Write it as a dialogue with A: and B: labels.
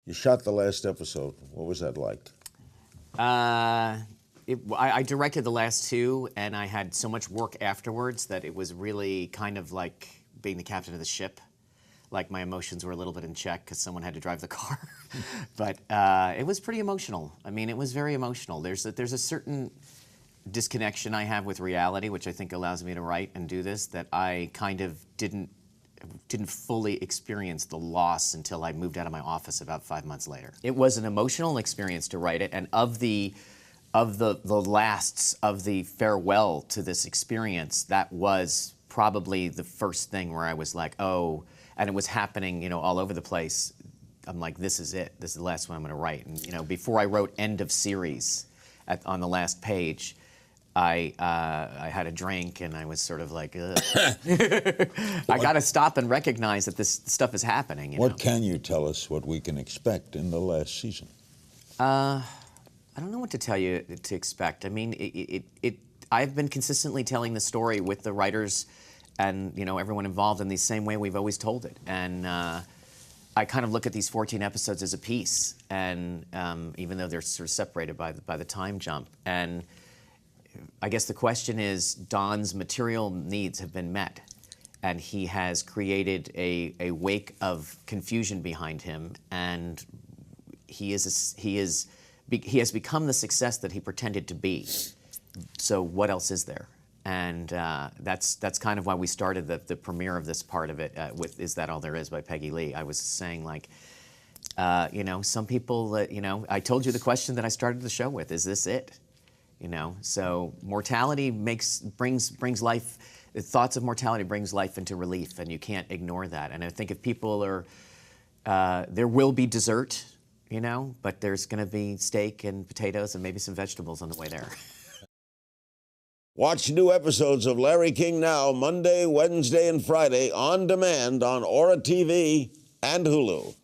A: You shot the last episode. What was that like?
B: I directed the last two, and I had so much work afterwards that it was really kind of like being the captain of the ship. Like my emotions were a little bit in check because someone had to drive the car. But it was pretty emotional. I mean, it was very emotional. There's a certain disconnection I have with reality, which I think allows me to write and do this, that I kind of didn't fully experience the loss until I moved out of my office about 5 months later. It was an emotional experience to write it, and of the lasts of the farewell to this experience, that was probably the first thing where I was like, oh, and it was happening, you know, all over the place. I'm like, this is it. This is the last one I'm going to write. And you know, before I wrote end of series on the last page, I had a drink and I was sort of like, ugh. I got to stop and recognize that this stuff is happening. You know?
A: Can you tell us what we can expect in the last season?
B: I don't know what to tell you to expect. I mean, I've been consistently telling the story with the writers and, you know, everyone involved in the same way we've always told it. And I kind of look at these 14 episodes as a piece, and even though they're sort of separated by the time jump. And I guess the question is, Don's material needs have been met, and he has created a wake of confusion behind him, and he has become the success that he pretended to be. So what else is there? And that's kind of why we started the premiere of this part of it with "Is That All There Is" by Peggy Lee. I was saying, like, you know, some people, you know, I told you the question that I started the show with: is this it? You know, so mortality brings life. The thoughts of mortality brings life into relief, and you can't ignore that. And I think if people are, there will be dessert, you know, but there's going to be steak and potatoes and maybe some vegetables on the way there.
A: Watch new episodes of Larry King Now Monday, Wednesday, and Friday on demand on Aura TV and Hulu.